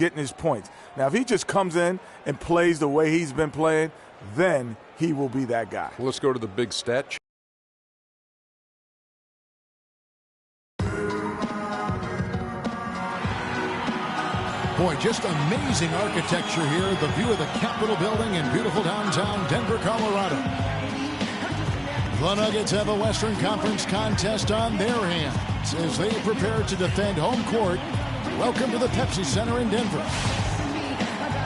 getting his points. Now, if he just comes in and plays the way he's been playing, then he will be that guy. Let's go to the big stat. Boy, just amazing architecture here. The view of the Capitol building in beautiful downtown Denver, Colorado. The Nuggets have a Western Conference contest on their hands as they prepare to defend home court. Welcome to the Pepsi Center in Denver.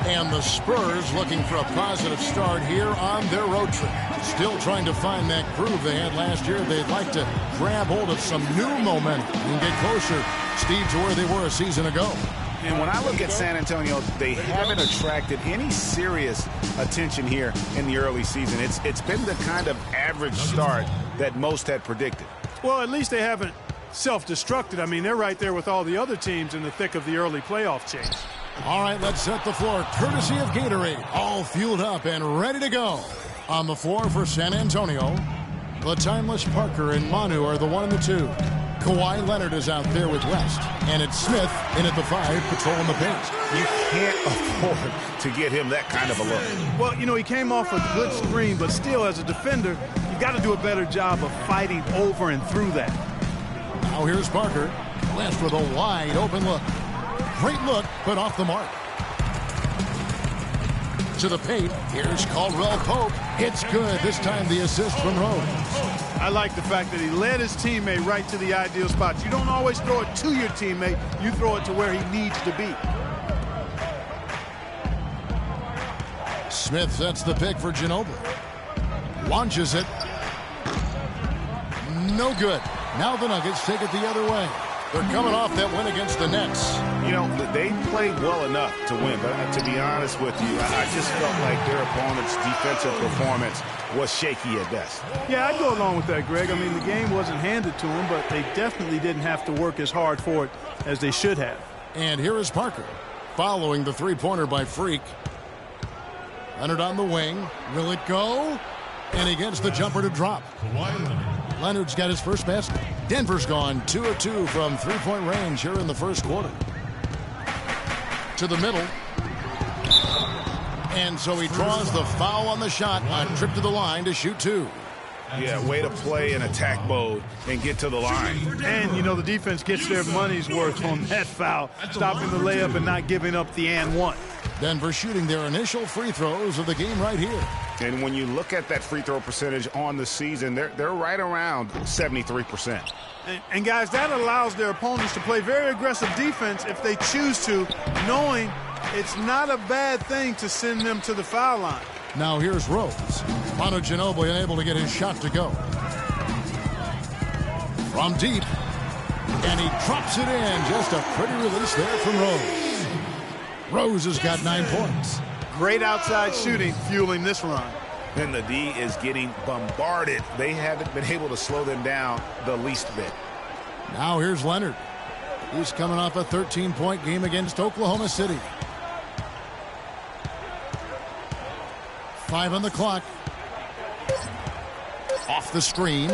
And the Spurs looking for a positive start here on their road trip. Still trying to find that groove they had last year. They'd like to grab hold of some new momentum and get closer, Steve, to where they were a season ago. And when I look at San Antonio, they haven't attracted any serious attention here in the early season. It's been the kind of average start that most had predicted. Well, at least they haven't self-destructed. I mean, they're right there with all the other teams in the thick of the early playoff chase. All right, let's set the floor. Courtesy of Gatorade, all fueled up and ready to go. On the floor for San Antonio, the timeless Parker and Manu are the 1 and the 2. Kawhi Leonard is out there with West. And it's Smith in at the 5, patrolling the paint. You can't afford to get him that kind of a look. Well, you know, he came off a good screen, but still, as a defender, you got to do a better job of fighting over and through that. Now here's Parker. West with a wide open look. Great look, but off the mark. To the paint. Here's Caldwell Pope. It's good. This time the assist from Rose. I like the fact that he led his teammate right to the ideal spot. You don't always throw it to your teammate. You throw it to where he needs to be. Smith sets the pick for Ginobili. Launches it. No good. Now the Nuggets take it the other way. They're coming off that win against the Nets. You know, they played well enough to win, but to be honest with you, I just felt like their opponent's defensive performance was shaky at best. Yeah, I'd go along with that, Greg. I mean, the game wasn't handed to them, but they definitely didn't have to work as hard for it as they should have. And here is Parker, following the three-pointer by Freak. Leonard on the wing. Will it go? And he gets the jumper to drop. Leonard's got his first basket. Denver's gone 2 of 2 from three-point range here in the first quarter. To the middle. And so he draws the foul on the shot on trip to the line to shoot 2. Yeah, way to play in attack mode and get to the line. And, you know, the defense gets their money's worth on that foul, stopping the layup and not giving up the and one. Denver shooting their initial free throws of the game right here. And when you look at that free throw percentage on the season, they're right around 73%. And guys, that allows their opponents to play very aggressive defense if they choose to, knowing it's not a bad thing to send them to the foul line. Now here's Rose. Manu Ginobili unable to get his shot to go. From deep. And he drops it in. Just a pretty release there from Rose. Rose has got 9 points. Great outside shooting fueling this run. And the D is getting bombarded. They haven't been able to slow them down the least bit. Now here's Leonard. He's coming off a 13-point game against Oklahoma City. 5 on the clock. Off the screen.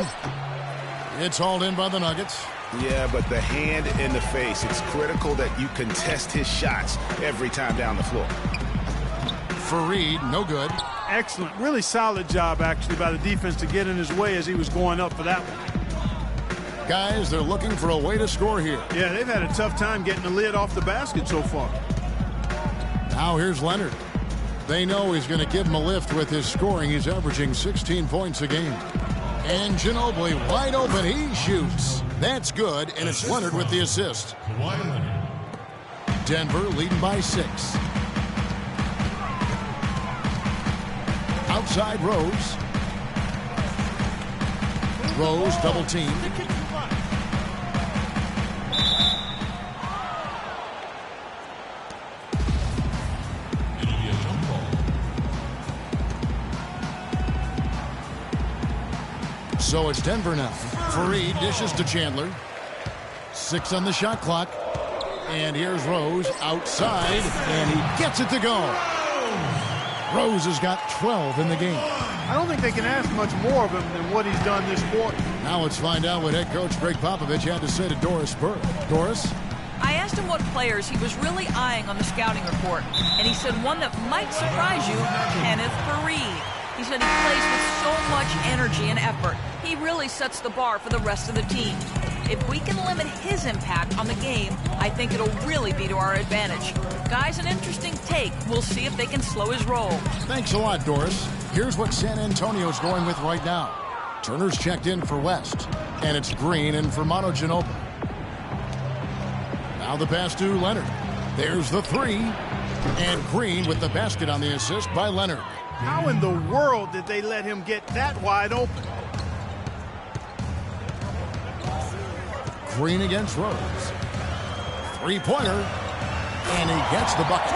It's hauled in by the Nuggets. Yeah, but the hand in the face, it's critical that you contest his shots every time down the floor. Fareed, no good. Excellent. Really solid job, actually, by the defense to get in his way as he was going up for that one. Guys, they're looking for a way to score here. Yeah, they've had a tough time getting the lid off the basket so far. Now here's Leonard. They know he's going to give him a lift with his scoring. He's averaging 16 points a game. And Ginobili wide open. He shoots. That's good, and it's Leonard with the assist. Denver leading by 6. Outside Rose. Rose double team. So it's Denver now. Fareed dishes to Chandler. 6 on the shot clock. And here's Rose outside, and he gets it to go. Rose has got 12 in the game. I don't think they can ask much more of him than what he's done this quarter. Now let's find out what head coach Greg Popovich had to say to Doris Burke. Doris? I asked him what players he was really eyeing on the scouting report, and he said one that might surprise you, Kenneth Faried. He said he plays with so much energy and effort. He really sets the bar for the rest of the team. If we can limit his impact on the game, I think it'll really be to our advantage. Guys, an interesting take. We'll see if they can slow his roll. Thanks a lot, Doris. Here's what San Antonio's going with right now. Turner's checked in for West, and it's Green in for Manu Ginobili. Now the pass to Leonard. There's the three, and Green with the basket on the assist by Leonard. How in the world did they let him get that wide open? Green against Rose. Three-pointer, and he gets the bucket.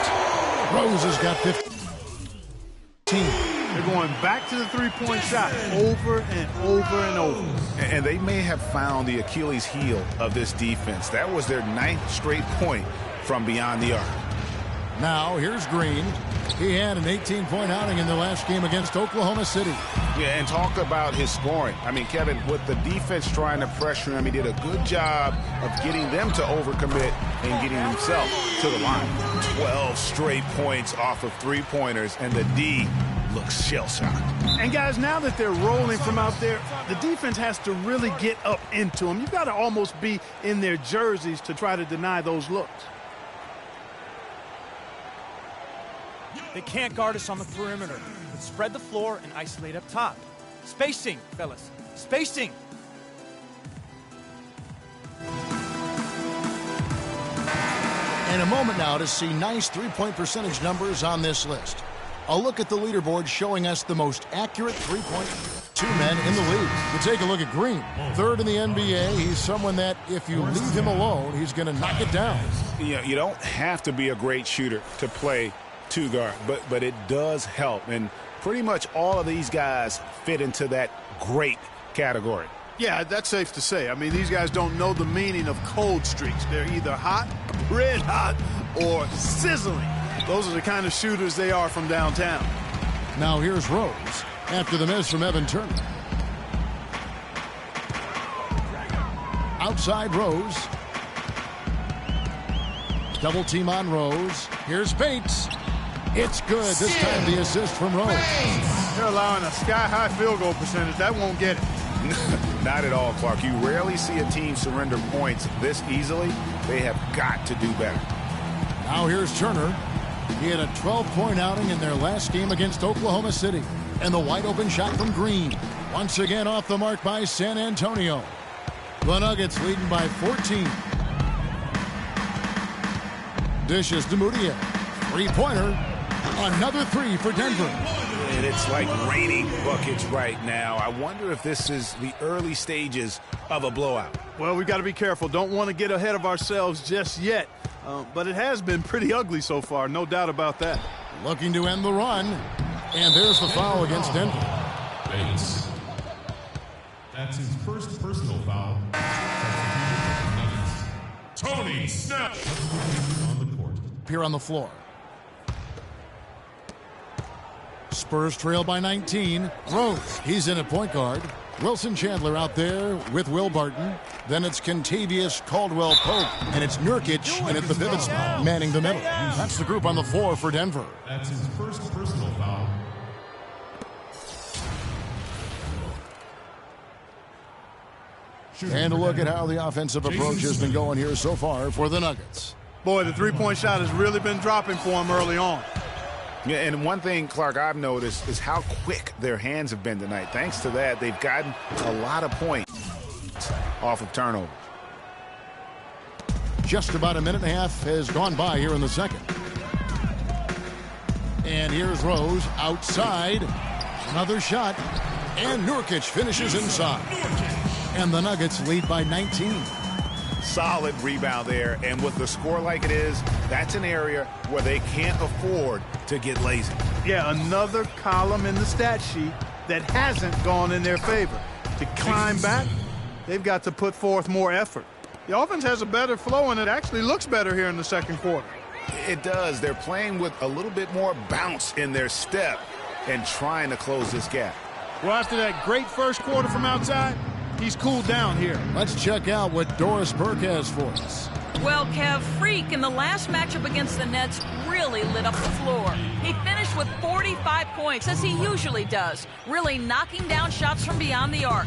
Rose has got 15. They're going back to the three-point shot over and over and over. And they may have found the Achilles heel of this defense. That was their 9th straight point from beyond the arc. Now here's Green. He had an 18-point outing in the last game against Oklahoma City. Yeah, and talk about his scoring. I mean, Kevin, with the defense trying to pressure him, he did a good job of getting them to overcommit and getting himself to the line. 12 straight points off of three-pointers, and the D looks shell-shocked. And guys, now that they're rolling from out there, the defense has to really get up into them. You've got to almost be in their jerseys to try to deny those looks. They can't guard us on the perimeter. Let's spread the floor and isolate up top. Spacing, fellas. Spacing. And a moment now to see nice three-point percentage numbers on this list. A look at the leaderboard showing us the most accurate three-point two men in the league. You take a look at Green, third in the NBA. He's someone that if you leave him alone, he's going to knock it down. You don't have to be a great shooter to play two guard, but it does help. And pretty much all of these guys fit into that great category. Yeah, that's safe to say. I mean, these guys don't know the meaning of cold streaks. They're either hot, red hot, or sizzling. Those are the kind of shooters they are from downtown. Now here's Rose after the miss from Evan Turner. Outside Rose. Double team on Rose. Here's Bates. It's good. This time the assist from Rose. They're allowing a sky-high field goal percentage. That won't get it. Not at all, Clark. You rarely see a team surrender points this easily. They have got to do better. Now here's Turner. He had a 12-point outing in their last game against Oklahoma City. And the wide-open shot from Green. Once again off the mark by San Antonio. The Nuggets leading by 14. Dishes to Moutier. Three-pointer. Another three for Denver. And it's like raining buckets right now. I wonder if this is the early stages of a blowout. Well, we've got to be careful. Don't want to get ahead of ourselves just yet. But it has been pretty ugly so far, no doubt about that. Looking to end the run. And there's the foul against Denver. Bates. That's his first personal foul. Tony Snap on the court. Here on the floor. Spurs trail by 19. Rose, he's in at point guard. Wilson Chandler out there with Will Barton. Then it's Kentavious Caldwell-Pope. And it's Nurkic in at the pivot spot, manning the middle. That's the group on the floor for Denver. That's his first personal foul. And a look at how the offensive approach has been going here so far for the Nuggets. Boy, the three-point shot has really been dropping for them early on. Yeah, and one thing, Clark, I've noticed is how quick their hands have been tonight. Thanks to that, they've gotten a lot of points off of turnover. Just about a minute and a half has gone by here in the second. And here's Rose outside. Another shot. And Nurkic finishes inside. And the Nuggets lead by 19. Solid rebound there, and with the score like it is, that's an area where they can't afford to get lazy. Yeah, another column in the stat sheet that hasn't gone in their favor. To climb back, they've got to put forth more effort. The offense has a better flow, and it actually looks better here in the second quarter. It does. They're playing with a little bit more bounce in their step and trying to close this gap. Well, after that great first quarter from outside, he's cooled down here. Let's check out what Doris Burke has for us. Well, Kev, Freak in the last matchup against the Nets really lit up the floor. He finished with 45 points, as he usually does, really knocking down shots from beyond the arc.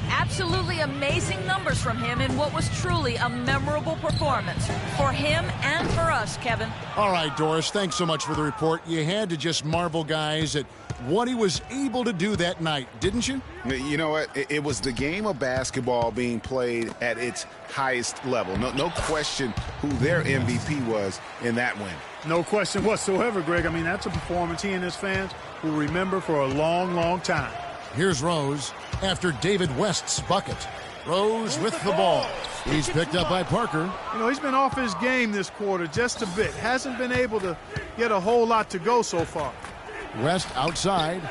Absolutely amazing numbers from him in what was truly a memorable performance for him and for us, Kevin. All right, Doris, thanks so much for the report. You had to just marvel, guys, at what he was able to do that night, didn't you? You know what? It was the game of basketball being played at its highest level. No question who their MVP was in that win. No question whatsoever, Greg. I mean, that's a performance he and his fans will remember for a long, long time. Here's Rose after David West's bucket. Rose with the ball. He's picked up by Parker. You know, he's been off his game this quarter just a bit. Hasn't been able to get a whole lot to go so far. West outside.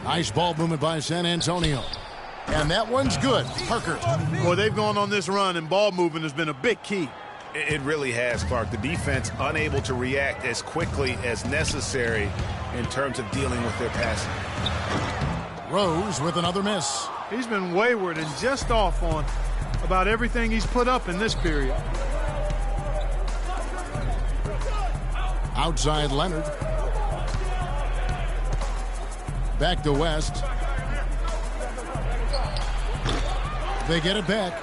Nice ball movement by San Antonio. And that one's good. Parker. Boy, they've gone on this run, and ball movement has been a big key. It really has, Clark. The defense unable to react as quickly as necessary in terms of dealing with their passing. Rose with another miss. He's been wayward and just off on about everything he's put up in this period. Outside Leonard. Back to West. They get it back.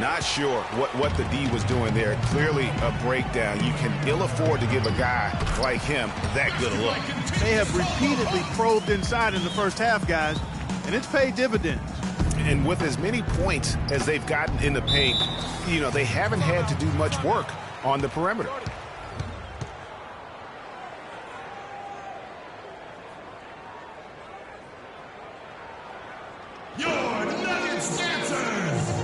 Not sure what the D was doing there. Clearly a breakdown. You can ill afford to give a guy like him that good a look. They have repeatedly probed inside in the first half, guys, and it's paid dividends. And with as many points as they've gotten in the paint, you know, they haven't had to do much work on the perimeter. Your Nuggets dancers.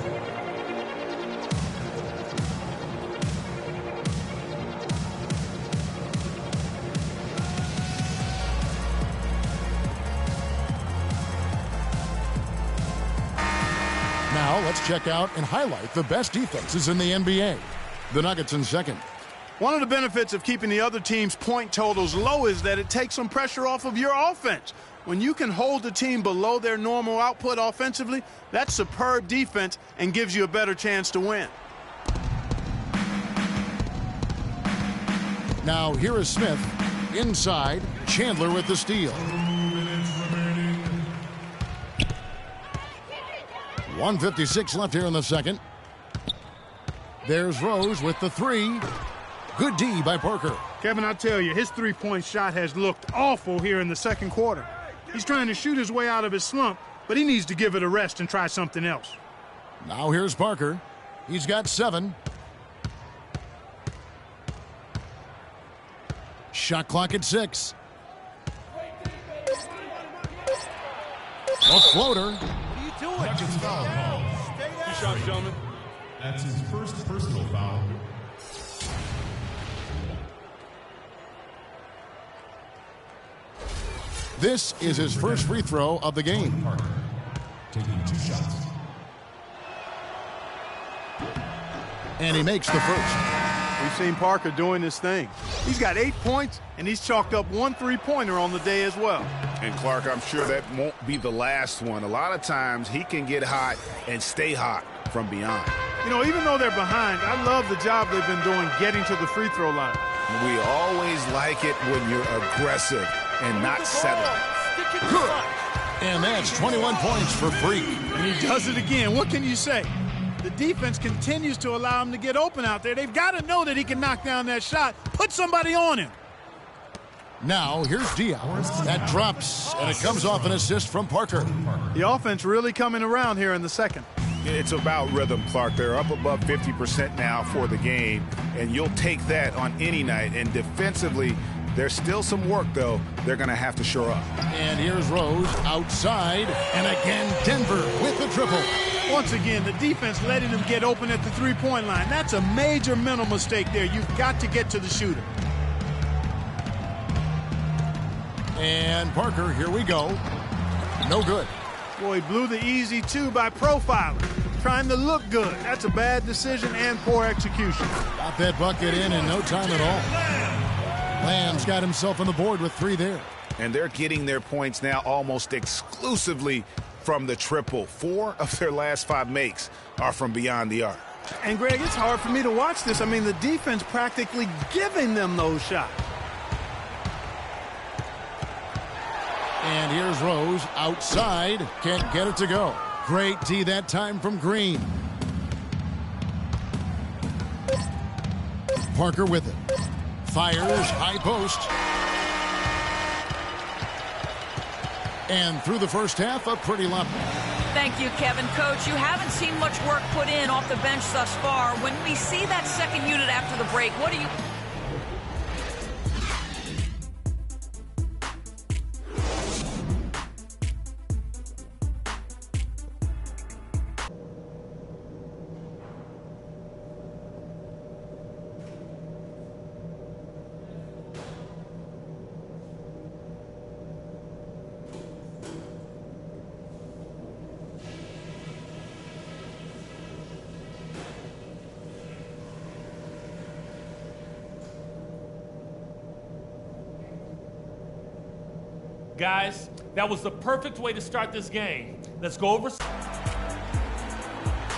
Now let's check out and highlight the best defenses in the NBA. The Nuggets in second. One of the benefits of keeping the other team's point totals low is that it takes some pressure off of your offense. When you can hold the team below their normal output offensively, that's superb defense and gives you a better chance to win. Now here is Smith. Inside, Chandler with the steal. 1:56 left here in the second. There's Rose with the three. Good D by Parker. Kevin, I tell you, his three-point shot has looked awful here in the second quarter. He's trying to shoot his way out of his slump, but he needs to give it a rest and try something else. Now here's Parker. He's got 7. Shot clock at 6. A floater. What are you doing? Nuggets foul call. Two shots, gentlemen. That's his first personal foul. This is his first free throw of the game. Parker taking 2 shots. And he makes the first. We've seen Parker doing this thing. He's got 8 points, and he's chalked up 1 3-pointer on the day as well. And Clark, I'm sure that won't be the last one. A lot of times he can get hot and stay hot from beyond. You know, even though they're behind, I love the job they've been doing getting to the free throw line. We always like it when you're aggressive and not settling. And that's 21 points for Freak. And he does it again. What can you say? The defense continues to allow him to get open out there. They've got to know that he can knock down that shot. Put somebody on him. Now here's Diop. That drops, and it comes off an assist from Parker. The offense really coming around here in the second. It's about rhythm, Clark. They're up above 50% now for the game, and you'll take that on any night. And defensively, there's still some work, though, they're going to have to shore up. And here's Rose outside, and again Denver with the triple. Once again, the defense letting him get open at the three-point line. That's a major mental mistake there. You've got to get to the shooter. And Parker, here we go. No good. Boy, he blew the easy 2 by profiling. Trying to look good. That's a bad decision and poor execution. Got that bucket in no time at all. Lamb's got himself on the board with 3 there. And they're getting their points now almost exclusively from the triple. 4 of their last 5 makes are from beyond the arc. And, Greg, it's hard for me to watch this. I mean, the defense practically giving them those shots. And here's Rose outside. Can't get it to go. Great D that time from Green. Parker with it. Fires high post. And through the first half, a pretty level. Thank you, Kevin. Coach, you haven't seen much work put in off the bench thus far. When we see that second unit after the break, what do you... Guys, that was the perfect way to start this game. Let's go over.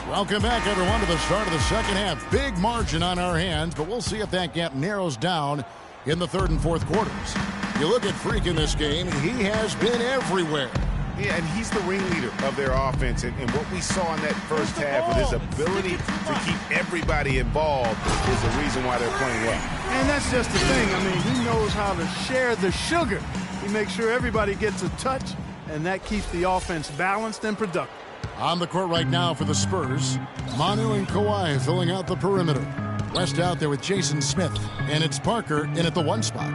Welcome back, everyone, to the start of the second half. Big margin on our hands, but we'll see if that gap narrows down in the third and fourth quarters. You look at Freak in this game, he has been everywhere. Yeah, and he's the ringleader of their offense. And what we saw in that first half with his ability to keep everybody involved is the reason why they're playing well. And that's just the thing. I mean, he knows how to share the sugar. He makes sure everybody gets a touch, and that keeps the offense balanced and productive. On the court right now for the Spurs, Manu and Kawhi filling out the perimeter. West out there with Jason Smith, and it's Parker in at the one spot.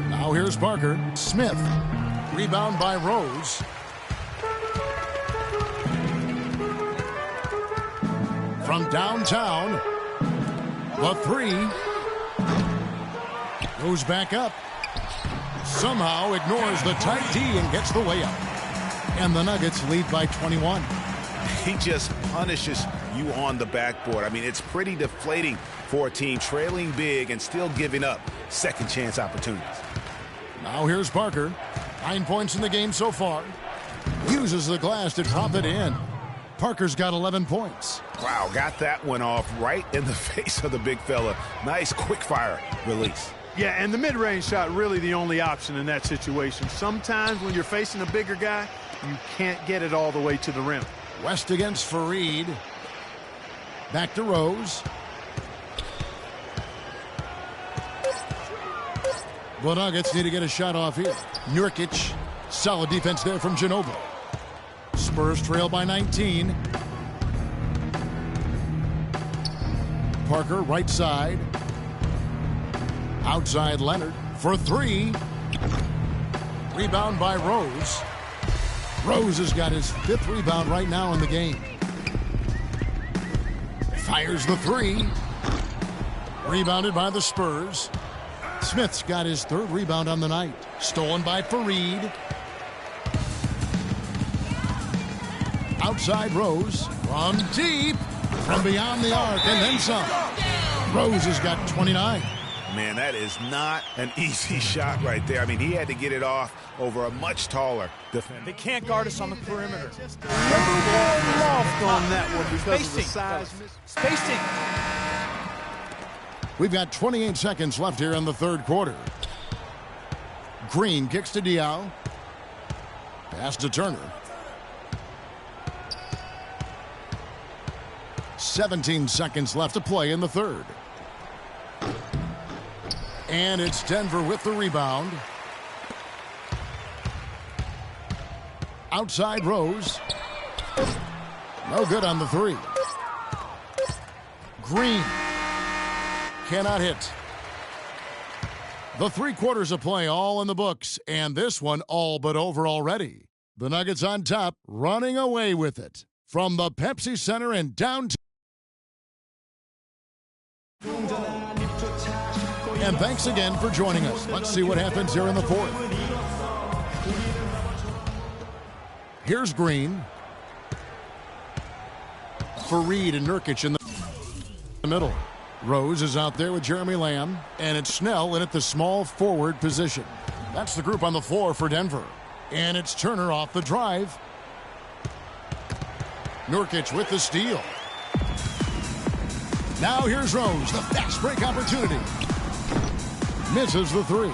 Now here's Parker. Smith. Rebound by Rose. From downtown, the three goes back up. Somehow ignores the tight D and gets the layup. And the Nuggets lead by 21. He just punishes you on the backboard. I mean, it's pretty deflating for a team trailing big and still giving up second chance opportunities. Now here's Parker. 9 points in the game so far. Uses the glass to drop it in. Parker's got 11 points. Wow, got that one off right in the face of the big fella. Nice quick fire release. Yeah, and the mid-range shot really the only option in that situation. Sometimes when you're facing a bigger guy, you can't get it all the way to the rim. West against Fareed. Back to Rose. The Nuggets need to get a shot off here. Nurkic. Solid defense there from Ginobili. Spurs trail by 19. Parker right side. Outside Leonard for three. Rebound by Rose. Rose has got his 5th rebound right now in the game. Fires the three. Rebounded by the Spurs. Smith's got his 3rd rebound on the night. Stolen by Fareed. Outside Rose. From deep. From beyond the arc and then some. Rose has got 29. Man, that is not an easy shot right there. I mean, he had to get it off over a much taller defender. They can't guard us on the perimeter. A little more loft on that one because of the Spacing, size. Spacing. We've got 28 seconds left here in the third quarter. Green kicks to Diaw. Pass to Turner. 17 seconds left to play in the third. And it's Denver with the rebound. Outside Rose. No good on the three. Green cannot hit. The 3 quarters of play all in the books, and this one all but over already. The Nuggets on top, running away with it. From the Pepsi Center in downtown. And thanks again for joining us. Let's see what happens here in the fourth. Here's Green. Fareed and Nurkic in the middle. Rose is out there with Jeremy Lamb. And it's Snell in at the small forward position. That's the group on the floor for Denver. And it's Turner off the drive. Nurkic with the steal. Now here's Rose, the fast break opportunity. Misses the three.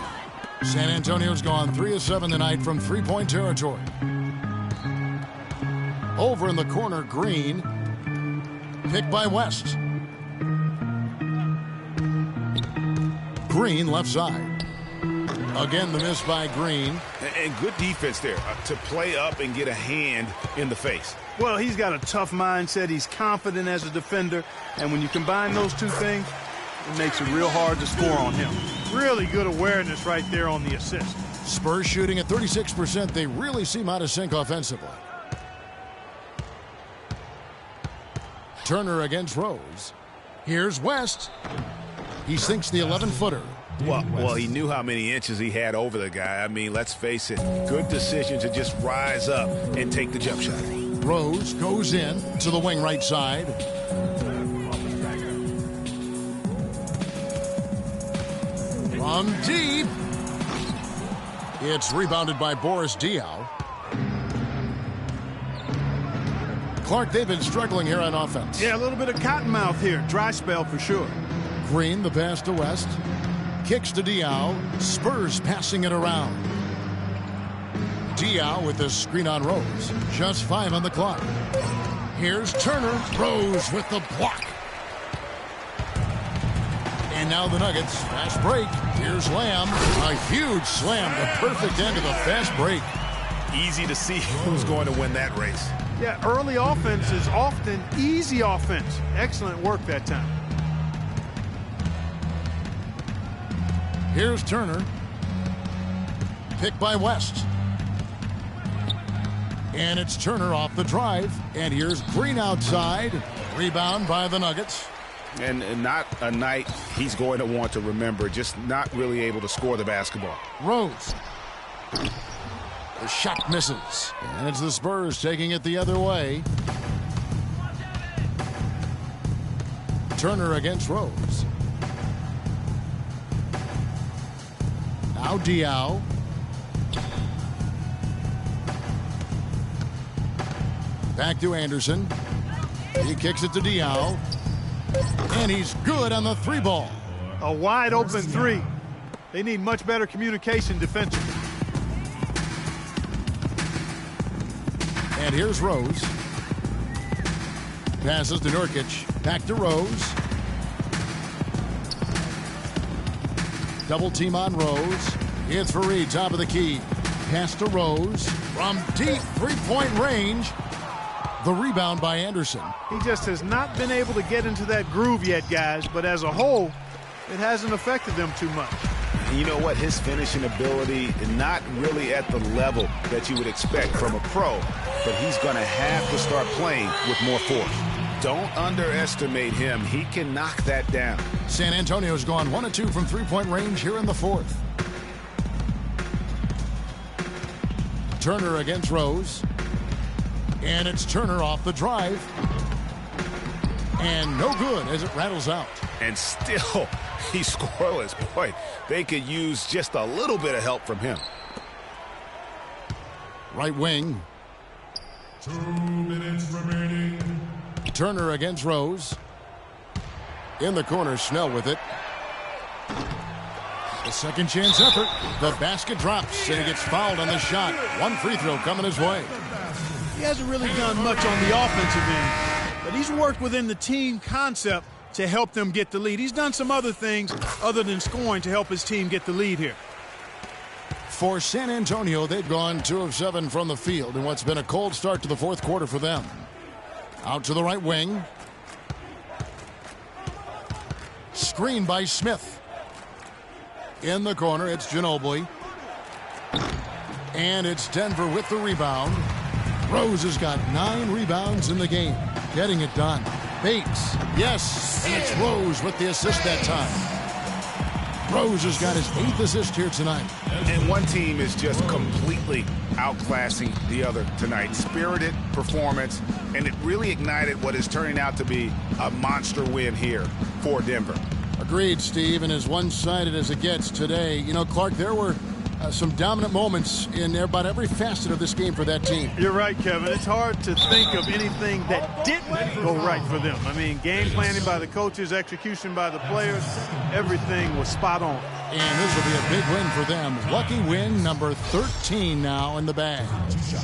San Antonio's gone 3 of 7 tonight from three-point territory. Over in the corner, Green. Picked by West. Green left side. Again, the miss by Green. And good defense there to play up and get a hand in the face. Well, he's got a tough mindset. He's confident as a defender. And when you combine those two things, it makes it real hard to score on him. Really good awareness right there on the assist. Spurs shooting at 36%. They really seem out of sync offensively. Turner against Rose. Here's West. He sinks the 11-footer. Well, he knew how many inches he had over the guy. I mean, let's face it, good decision to just rise up and take the jump shot. Rose goes in to the wing right side. From deep. It's rebounded by Boris Diaw. Clark, they've been struggling here on offense. Yeah, a little bit of cottonmouth here. Dry spell for sure. Green, the pass to West. Kicks to Diaw. Spurs passing it around. Diaw with the screen on Rose. Just 5 on the clock. Here's Turner. Rose with the block. And now the Nuggets. Fast break. Here's Lamb. A huge slam. The perfect end of the fast break. Easy to see who's going to win that race. Yeah, early offense is often easy offense. Excellent work that time. Here's Turner. Picked by West. And it's Turner off the drive. And here's Green outside. Rebound by the Nuggets. And not a night he's going to want to remember. Just not really able to score the basketball. Rose. The shot misses. And it's the Spurs taking it the other way. Turner against Rose. Now Diaw. Back to Anderson. He kicks it to Diaw. And he's good on the 3-ball. A wide open 3. They need much better communication defensively. And here's Rose. Passes to Nurkic. Back to Rose. Double team on Rose. It's Fareed, top of the key. Pass to Rose. From deep 3-point range. The rebound by Anderson. He just has not been able to get into that groove yet, guys. But as a whole, it hasn't affected them too much. And you know what? His finishing ability is not really at the level that you would expect from a pro. But he's going to have to start playing with more force. Don't underestimate him. He can knock that down. San Antonio's gone 1 of 2 from 3-point range here in the 4th. Turner against Rose. And it's Turner off the drive. And no good as it rattles out. And still, he's scoreless. Boy, they could use just a little bit of help from him. Right wing. 2 minutes remaining. Turner against Rose. In the corner, Snell with it. A second chance effort. The basket drops, and he gets fouled on the shot. 1 free throw coming his way. He hasn't really done much on the offensive end, but he's worked within the team concept to help them get the lead. He's done some other things other than scoring to help his team get the lead here. For San Antonio, they've gone 2 of 7 from the field in what's been a cold start to the 4th quarter for them. Out to the right wing. Screen by Smith. In the corner, it's Ginobili. And it's Denver with the rebound. Rose has got 9 rebounds in the game. Getting it done. Bates. Yes. And it's Rose with the assist that time. Rose has got his 8th assist here tonight. And one team is just completely outclassing the other tonight. Spirited performance, and it really ignited what is turning out to be a monster win here for Denver. Agreed, Steve, and as one-sided as it gets today. You know, Clark, there were some dominant moments in about every facet of this game for that team. You're right, Kevin. It's hard to think of anything that didn't go right for them. I mean, game planning by the coaches, execution by the players, everything was spot on. And this will be a big win for them. Lucky win number 13 now in the bag.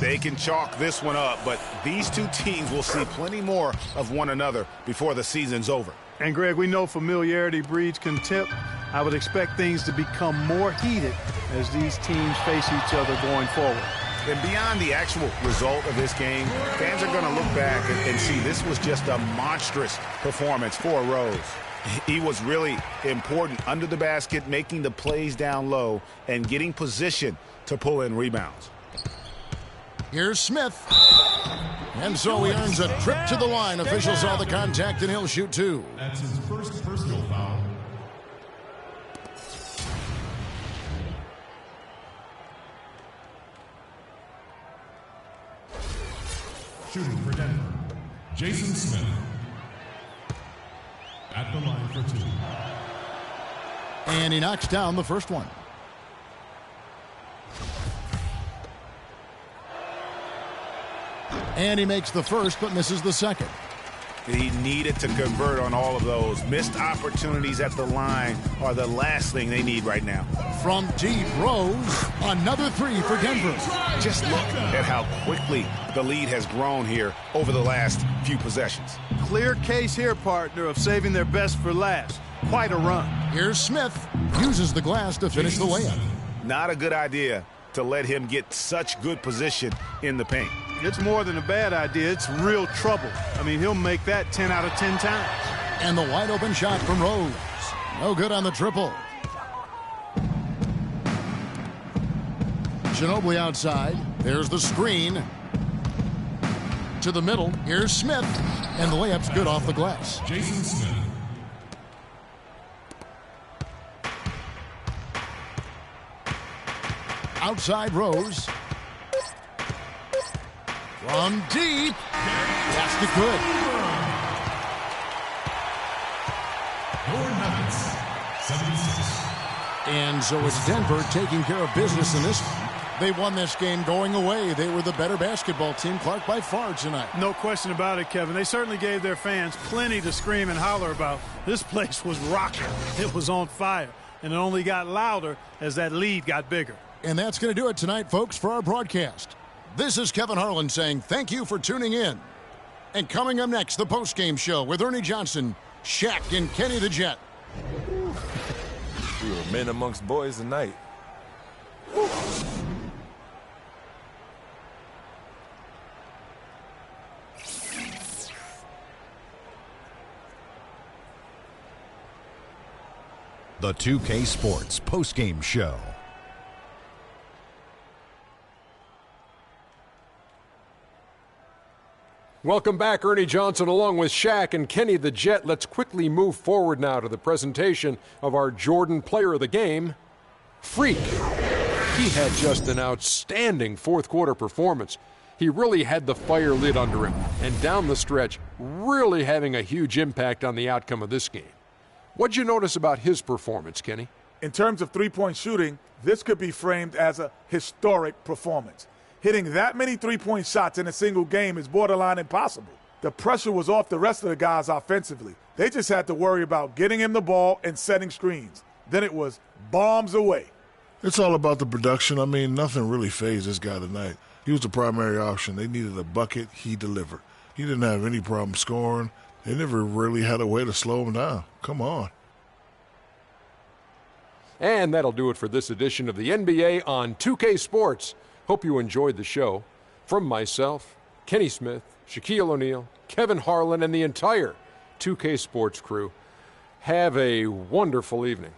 They can chalk this one up, but these two teams will see plenty more of one another before the season's over. And, Greg, we know familiarity breeds contempt. I would expect things to become more heated as these teams face each other going forward. And beyond the actual result of this game, fans are going to look back and see this was just a monstrous performance for Rose. He was really important under the basket, making the plays down low and getting position to pull in rebounds. Here's Smith. And so he earns a trip to the line. Officials saw the contact, and he'll shoot two. That's his first personal foul. Shooting for Denver, Jason Smith. At the line for two. And he knocks down the first one. And he makes the first, but misses the second. He needed to convert on all of those. Missed opportunities at the line are the last thing they need right now. From deep, Rose, another three for Denver. Just look at how quickly the lead has grown here over the last few possessions. Clear case here, partner, of saving their best for last. Quite a run. Here's Smith. Uses the glass to finish the layup. Not a good idea to let him get such good position in the paint. It's more than a bad idea. It's real trouble. I mean, he'll make that 10 out of 10 times. And the wide open shot from Rose. No good on the triple. Ginobili outside. There's the screen. To the middle. Here's Smith. And the layup's good off the glass. Jason Smith. Outside Rose. From deep. That's the good. Your Nuggets, 76. And so it's Denver taking care of business in this one. They won this game going away. They were the better basketball team, Clark, by far tonight. No question about it, Kevin. They certainly gave their fans plenty to scream and holler about. This place was rocking. It was on fire. And it only got louder as that lead got bigger. And that's going to do it tonight, folks, for our broadcast. This is Kevin Harlan saying thank you for tuning in. And coming up next, the postgame show with Ernie Johnson, Shaq, and Kenny the Jet. We were men amongst boys tonight. The 2K Sports postgame show. Welcome back, Ernie Johnson along with Shaq and Kenny the Jet. Let's quickly move forward now to the presentation of our Jordan Player of the Game, Freak. He had just an outstanding fourth quarter performance. He really had the fire lit under him, and down the stretch, really having a huge impact on the outcome of this game. What'd you notice about his performance, Kenny? In terms of three-point shooting, this could be framed as a historic performance. Hitting that many three-point shots in a single game is borderline impossible. The pressure was off the rest of the guys offensively. They just had to worry about getting him the ball and setting screens. Then it was bombs away. It's all about the production. I mean, nothing really fazed this guy tonight. He was the primary option. They needed a bucket. He delivered. He didn't have any problem scoring. They never really had a way to slow him down. Come on. And that'll do it for this edition of the NBA on 2K Sports. Hope you enjoyed the show. From myself, Kenny Smith, Shaquille O'Neal, Kevin Harlan, and the entire 2K Sports crew, have a wonderful evening.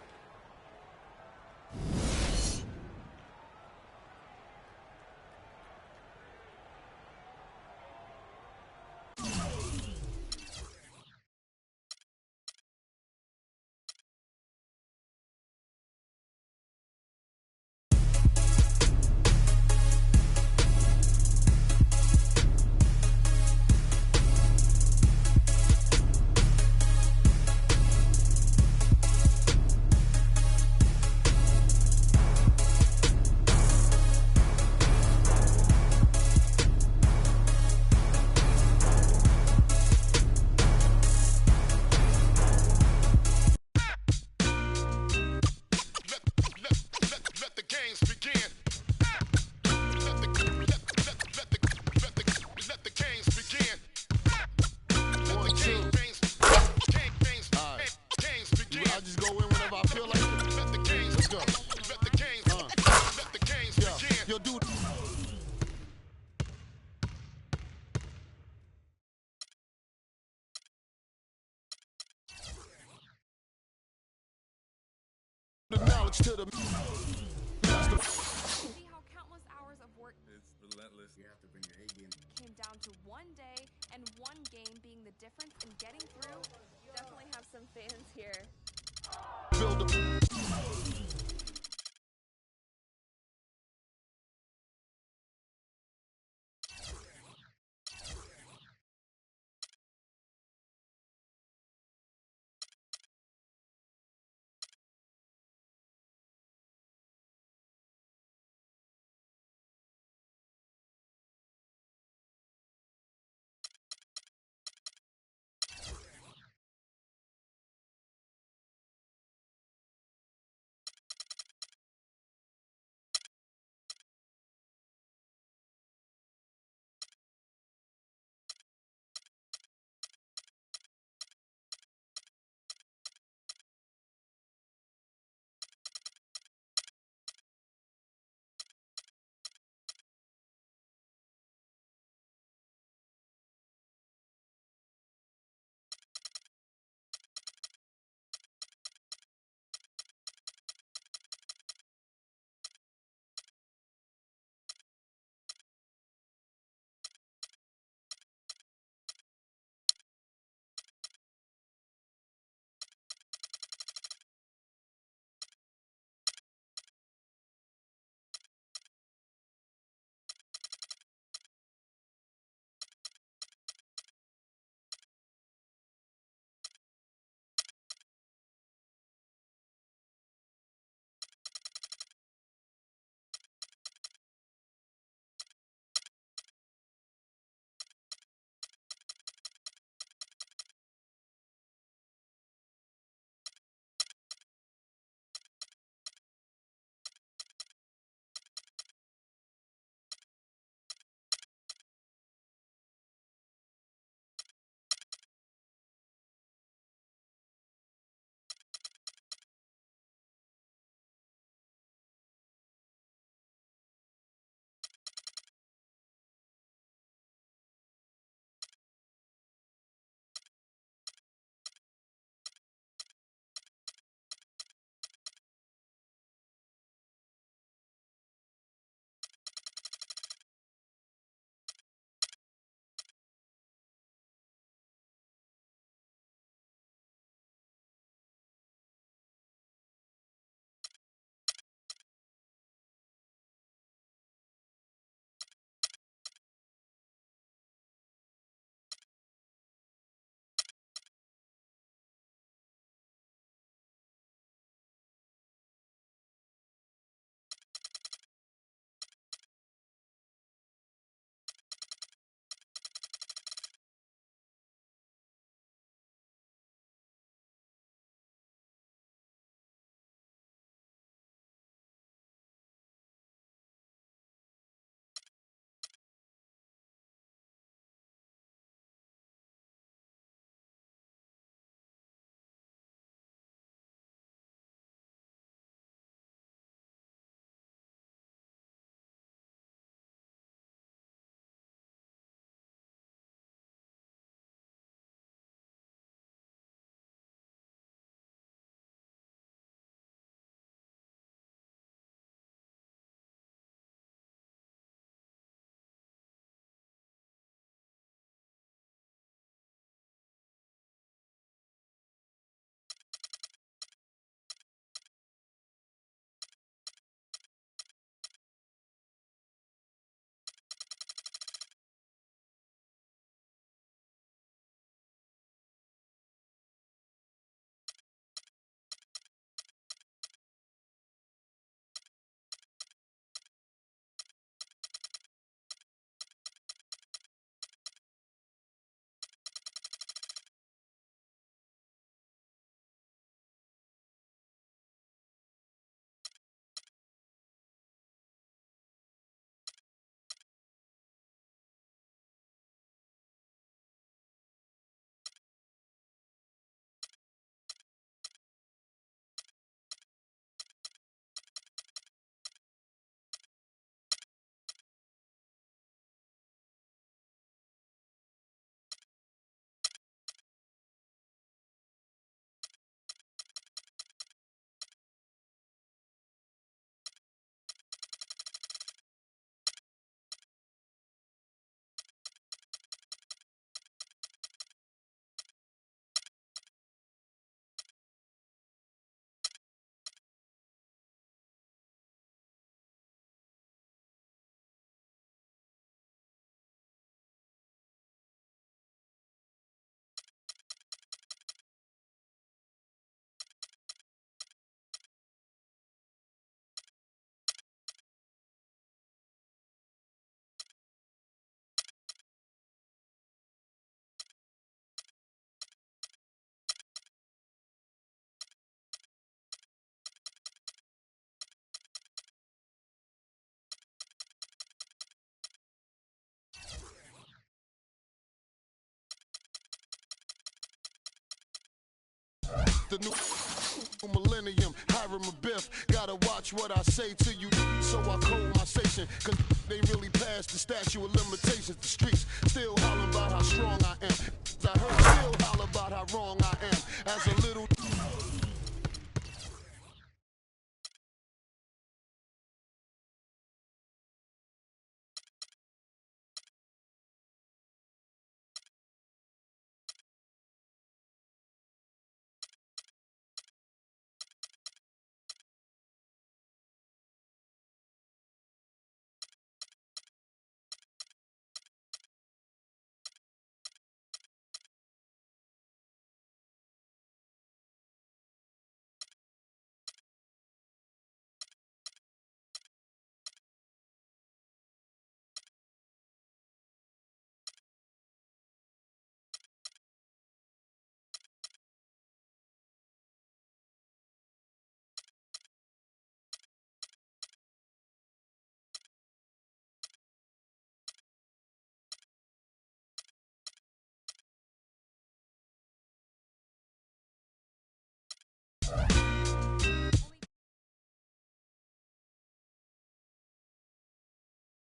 See how countless hours of work It's relentless. You have to bring your A game. Came down to one day and one game being the difference in getting through. You definitely have some fans here. the new millennium. Hiram a Biff, gotta watch what I say to you. So I code my station, cause they really passed the statute of limitations. The streets still holler about how strong I am. I heard still holler about how wrong I am. As a little